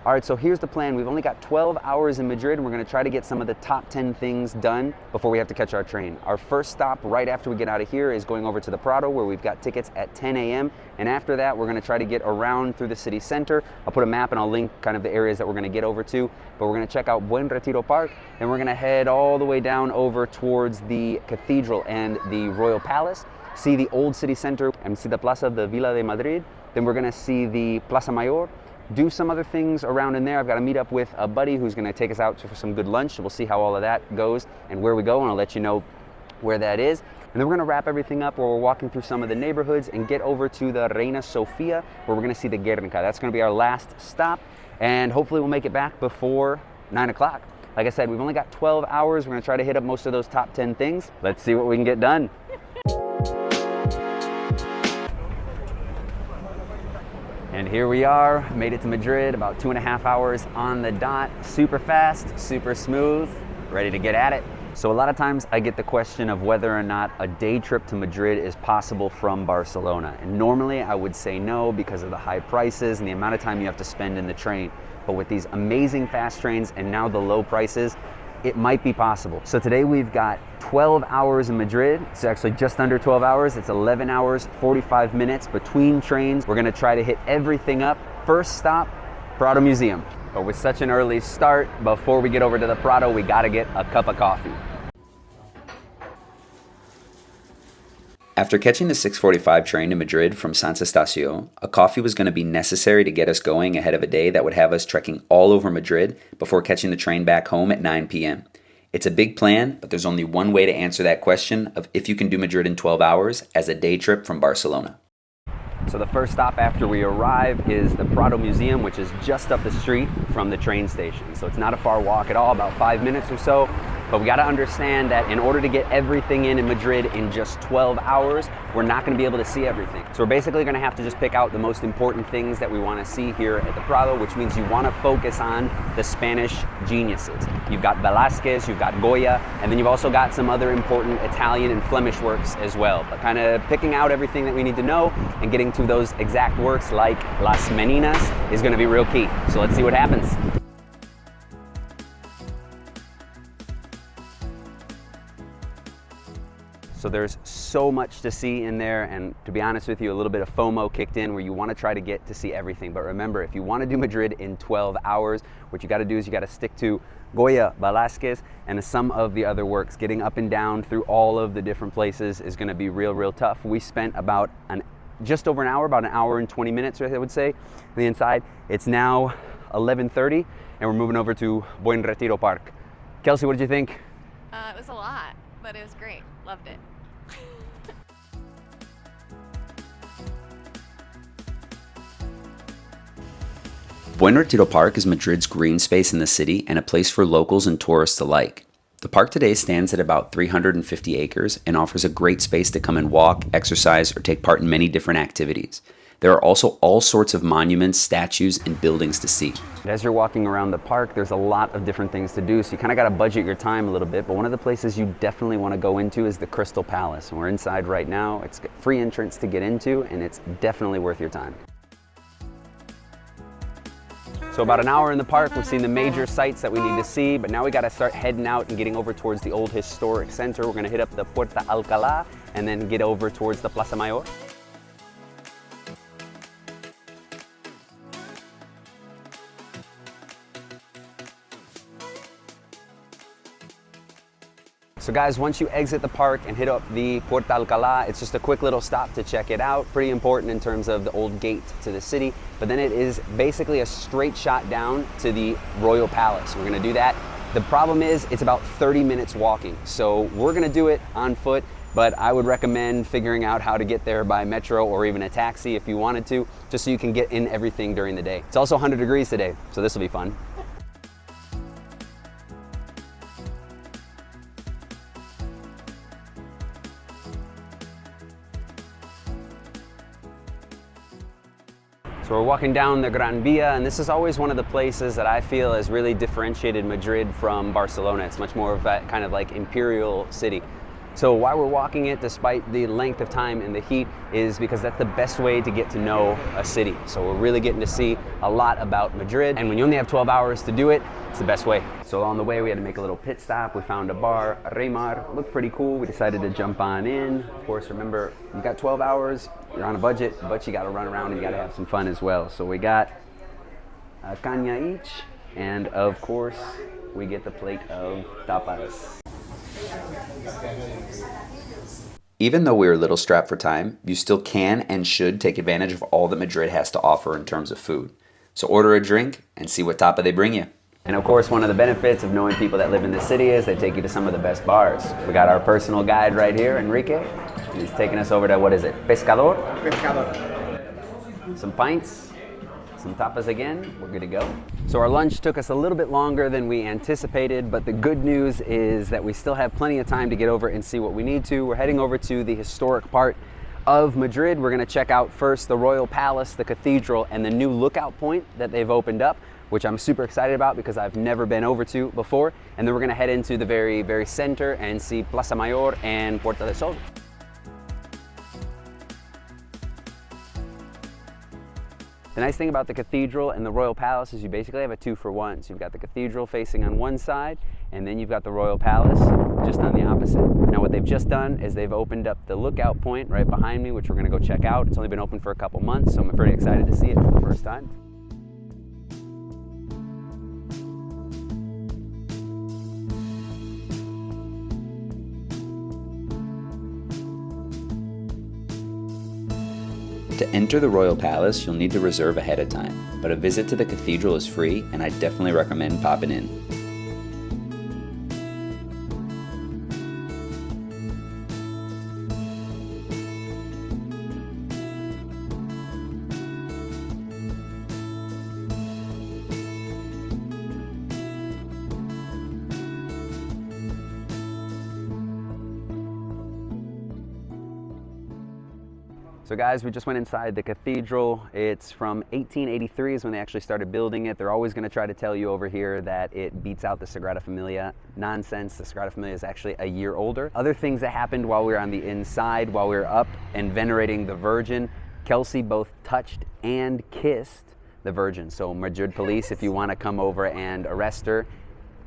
All right, so here's the plan. We've only got 12 hours in Madrid, and we're gonna try to get some of the top 10 things done before we have to catch our train. Our first stop right after we get out of here is going over to the Prado, where we've got tickets at 10 a.m. And after that, we're gonna try to get around through the city center. I'll put a map and I'll link kind of the areas that we're gonna get over to, but we're gonna check out Buen Retiro Park, and we're gonna head all the way down over towards the cathedral and the Royal Palace, see the old city center and see the Plaza de Villa de Madrid. Then we're gonna see the Plaza Mayor, do some other things around in there. I've got to meet up with a buddy who's going to take us out for some good lunch. We'll see how all of that goes and where we go, and I'll let you know where that is. And then we're going to wrap everything up where we're walking through some of the neighborhoods and get over to the Reina Sofia, where we're going to see the Guernica. That's going to be our last stop, and hopefully we'll make it back before 9 o'clock. Like I said, we've only got 12 hours. We're going to try to hit up most of those top 10 things. Let's see what we can get done. And here we are, made it to Madrid, about 2.5 hours on the dot. Super fast, super smooth, ready to get at it. So a lot of times I get the question of whether or not a day trip to Madrid is possible from Barcelona. And normally I would say no because of the high prices and the amount of time you have to spend in the train. But with these amazing fast trains and now the low prices, it might be possible. So today we've got 12 hours in Madrid. It's actually just under 12 hours. It's 11 hours, 45 minutes between trains. We're gonna try to hit everything up. First stop, Prado Museum. But with such an early start, before we get over to the Prado, we gotta get a cup of coffee. After catching the 6:45 train to Madrid from Atocha Station, a coffee was going to be necessary to get us going ahead of a day that would have us trekking all over Madrid before catching the train back home at 9 p.m. It's a big plan, but there's only one way to answer that question of if you can do Madrid in 12 hours as a day trip from Barcelona. So the first stop after we arrive is the Prado Museum, which is just up the street from the train station. So it's not a far walk at all, about 5 minutes or so. But we got to understand that in order to get everything in Madrid in just 12 hours, we're not going to be able to see everything. So we're basically going to have to just pick out the most important things that we want to see here at the Prado, which means you want to focus on the Spanish geniuses. You've got Velázquez, you've got Goya, and then you've also got some other important Italian and Flemish works as well. But kind of picking out everything that we need to know and getting to those exact works like Las Meninas is going to be real key. So let's see what happens. So there's so much to see in there, and to be honest with you, a little bit of FOMO kicked in where you want to try to get to see everything. But remember, if you want to do Madrid in 12 hours, what you got to do is you got to stick to Goya, Velázquez, and some of the other works. Getting up and down through all of the different places is going to be real tough. We spent about just over an hour, about an hour and 20 minutes, I would say, on the inside. It's now 11:30, and we're moving over to Buen Retiro Park. Kelsey, what did you think? It was a lot, but it was great. Loved it. Buen Retiro Park is Madrid's green space in the city and a place for locals and tourists alike. The park today stands at about 350 acres and offers a great space to come and walk, exercise, or take part in many different activities. There are also all sorts of monuments, statues, and buildings to see. As you're walking around the park, there's a lot of different things to do, so you kind of got to budget your time a little bit, but one of the places you definitely want to go into is the Crystal Palace. We're inside right now. It's got free entrance to get into, and it's definitely worth your time. So about an hour in the park, we've seen the major sites that we need to see, but now we got to start heading out and getting over towards the old historic center. We're going to hit up the Puerta Alcalá and then get over towards the Plaza Mayor. So guys, once you exit the park and hit up the Puerta Alcalá, it's just a quick little stop to check it out. Pretty important in terms of the old gate to the city, but then it is basically a straight shot down to the Royal Palace. We're gonna do that. The problem is it's about 30 minutes walking. So we're gonna do it on foot, but I would recommend figuring out how to get there by metro or even a taxi if you wanted to, just so you can get in everything during the day. It's also 100 degrees today, so this will be fun. So we're walking down the Gran Via, and this is always one of the places that I feel has really differentiated Madrid from Barcelona. It's much more of that kind of like imperial city. So why we're walking it despite the length of time and the heat is because that's the best way to get to know a city. So we're really getting to see a lot about Madrid, and when you only have 12 hours to do it, it's the best way. So on the way we had to make a little pit stop. We found a bar, Reina, looked pretty cool. We decided to jump on in. Of course, remember, you got 12 hours, you're on a budget, but you gotta run around and you gotta have some fun as well. So we got a caña each, and of course, we get the plate of tapas. Even though we are a little strapped for time, you still can and should take advantage of all that Madrid has to offer in terms of food. So order a drink and see what tapa they bring you. And of course, one of the benefits of knowing people that live in the city is they take you to some of the best bars. We got our personal guide right here, Enrique. He's taking us over to, what is it, Pescador? Pescador. Some pints, some tapas again, we're good to go. So our lunch took us a little bit longer than we anticipated, but the good news is that we still have plenty of time to get over and see what we need to. We're heading over to the historic part of Madrid. We're gonna check out first the Royal Palace, the cathedral, and the new lookout point that they've opened up, which I'm super excited about because I've never been over to before. And then we're gonna head into the very, very center and see Plaza Mayor and Puerta del Sol. The nice thing about the cathedral and the Royal Palace is you basically have a 2-for-1. So you've got the cathedral facing on one side, and then you've got the Royal Palace just on the opposite. Now what they've just done is they've opened up the lookout point right behind me, which we're gonna go check out. It's only been open for a couple months, so I'm pretty excited to see it for the first time. To enter the Royal Palace, you'll need to reserve ahead of time, but a visit to the cathedral is free, and I definitely recommend popping in. So guys, we just went inside the cathedral. It's from 1883 is when they actually started building it. They're always going to try to tell you over here that it beats out the Sagrada Familia. Nonsense, the Sagrada Familia is actually a year older. Other things that happened while we were on the inside, while we were up and venerating the Virgin, Kelsey both touched and kissed the Virgin. So Madrid police, if you want to come over and arrest her,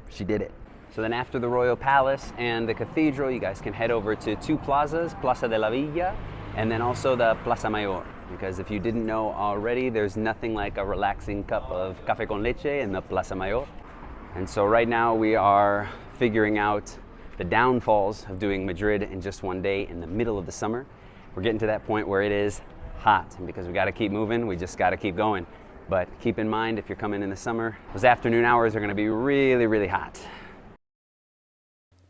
she did it. So then after the Royal Palace and the cathedral, you guys can head over to two plazas, Plaza de la Villa, and then also the Plaza Mayor, because if you didn't know already, there's nothing like a relaxing cup of café con leche in the Plaza Mayor. And so right now we are figuring out the downfalls of doing Madrid in just one day in the middle of the summer. We're getting to that point where it is hot, and because we got to keep moving, we just got to keep going. But keep in mind, if you're coming in the summer, those afternoon hours are going to be really, really hot.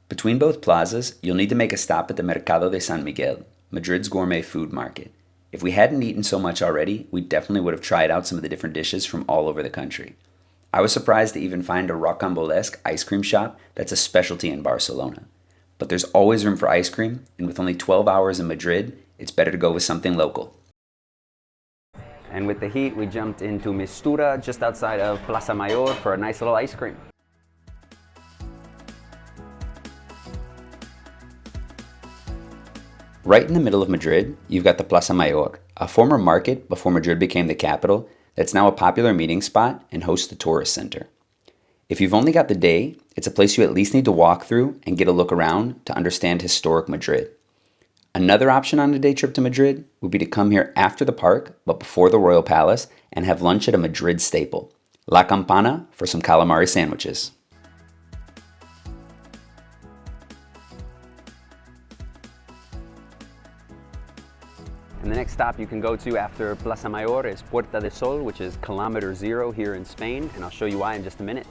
Between both plazas, you'll need to make a stop at the Mercado de San Miguel, Madrid's gourmet food market. If we hadn't eaten so much already, we definitely would have tried out some of the different dishes from all over the country. I was surprised to even find a rocambolesque ice cream shop that's a specialty in Barcelona. But there's always room for ice cream, and with only 12 hours in Madrid, it's better to go with something local. And with the heat, we jumped into Mistura just outside of Plaza Mayor for a nice little ice cream. Right in the middle of Madrid, you've got the Plaza Mayor, a former market before Madrid became the capital that's now a popular meeting spot and hosts the tourist center. If you've only got the day, it's a place you at least need to walk through and get a look around to understand historic Madrid. Another option on a day trip to Madrid would be to come here after the park, but before the Royal Palace, and have lunch at a Madrid staple, La Campana, for some calamari sandwiches. And the next stop you can go to after Plaza Mayor is Puerta del Sol, which is kilometer 0 here in Spain, and I'll show you why in just a minute.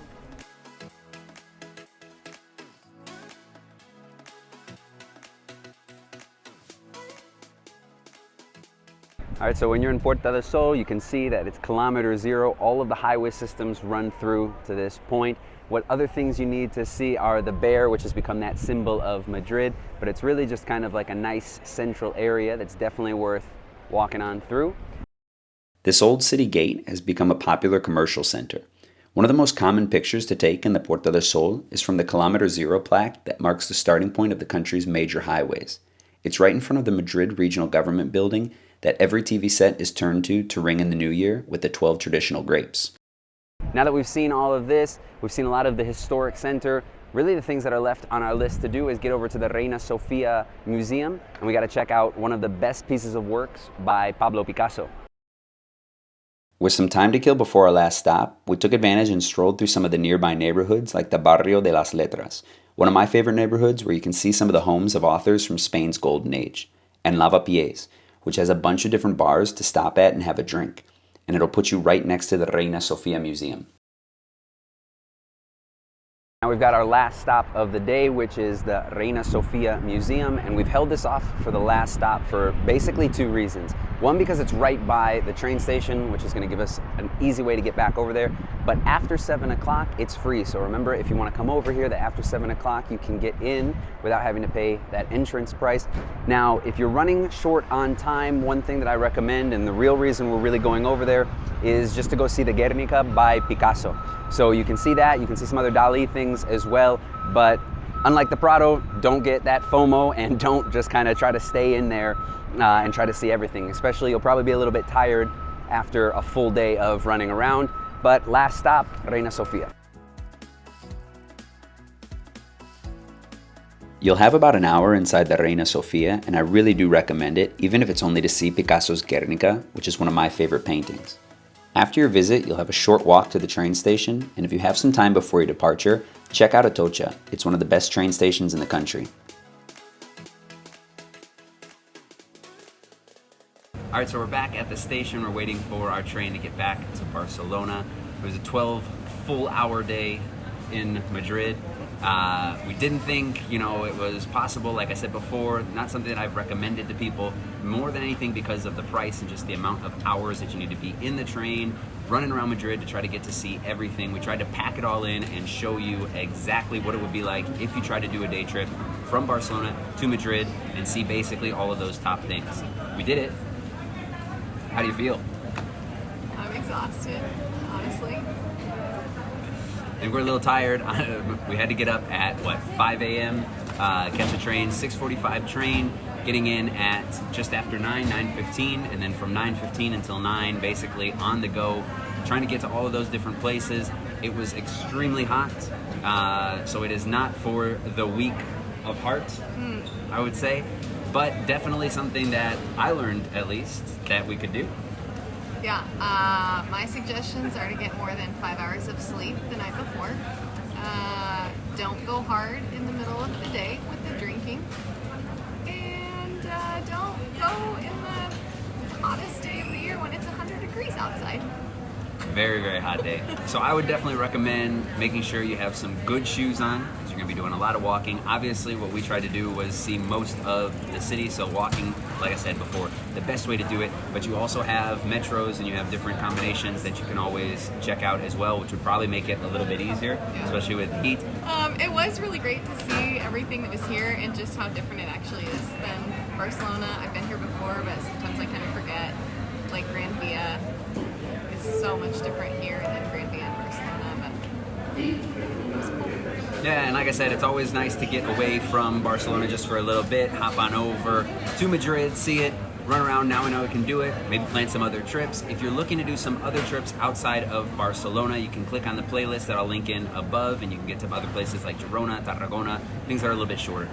All right, so when you're in Puerta del Sol, you can see that it's kilometer 0. All of the highway systems run through to this point. What other things you need to see are the bear, which has become that symbol of Madrid, but it's really just kind of like a nice central area that's definitely worth walking on through. This old city gate has become a popular commercial center. One of the most common pictures to take in the Puerta del Sol is from the Kilometer Zero plaque that marks the starting point of the country's major highways. It's right in front of the Madrid Regional Government building that every TV set is turned to ring in the new year with the 12 traditional grapes. Now that we've seen all of this, we've seen a lot of the historic center, really the things that are left on our list to do is get over to the Reina Sofia Museum, and we got to check out one of the best pieces of works by Pablo Picasso. With some time to kill before our last stop, we took advantage and strolled through some of the nearby neighborhoods like the Barrio de las Letras, one of my favorite neighborhoods where you can see some of the homes of authors from Spain's golden age, and Lavapiés, which has a bunch of different bars to stop at and have a drink, and it'll put you right next to the Reina Sofia Museum. Now we've got our last stop of the day, which is the Reina Sofia Museum, and we've held this off for the last stop for basically two reasons. One, because it's right by the train station, which is going to give us an easy way to get back over there, but after 7 o'clock, it's free. So remember, if you want to come over here, that after 7 o'clock, you can get in without having to pay that entrance price. Now, if you're running short on time, one thing that I recommend, and the real reason we're really going over there, is just to go see the Guernica by Picasso. So you can see that, you can see some other Dali things as well, but unlike the Prado, don't get that FOMO and don't just kind of try to stay in there and try to see everything. Especially, you'll probably be a little bit tired after a full day of running around. But last stop, Reina Sofia. You'll have about an hour inside the Reina Sofia, and I really do recommend it, even if it's only to see Picasso's Guernica, which is one of my favorite paintings. After your visit, you'll have a short walk to the train station, and if you have some time before your departure, check out Atocha. It's one of the best train stations in the country. All right, so we're back at the station. We're waiting for our train to get back to Barcelona. It was a 12 full hour day in Madrid. We didn't think, it was possible, like I said before, not something that I've recommended to people, more than anything because of the price and just the amount of hours that you need to be in the train, running around Madrid to try to get to see everything. We tried to pack it all in and show you exactly what it would be like if you tried to do a day trip from Barcelona to Madrid and see basically all of those top things. We did it. How do you feel? I'm exhausted, honestly. And we're a little tired. We had to get up at 5 a.m. Catch a train, 6:45 train, getting in at just after 9:15, and then from 9:15 until 9, basically on the go, trying to get to all of those different places. It was extremely hot, so it is not for the weak of heart, I would say, but definitely something that I learned, at least, that we could do. Yeah, my suggestions are to get more than 5 hours of sleep the night before. Don't go hard in the middle of the day with the drinking. And don't go in the hottest day of the year when it's 100 degrees outside. Very, very hot day. So I would definitely recommend making sure you have some good shoes on, because you're going to be doing a lot of walking. Obviously, what we tried to do was see most of the city, so walking, like I said before, the best way to do it. But you also have metros and you have different combinations that you can always check out as well, which would probably make it a little bit easier, especially with the heat. It was really great to see everything that was here and just how different it actually is than Barcelona. I've been here before, but sometimes I kind of forget, like Gran Via is so much different here than Gran Via in Barcelona, but it was cool. Yeah, and like I said, it's always nice to get away from Barcelona just for a little bit, hop on over to Madrid, see it, run around. Now we know we can do it, maybe plan some other trips. If you're looking to do some other trips outside of Barcelona, you can click on the playlist that I'll link in above, and you can get to other places like Girona, Tarragona, things that are a little bit shorter.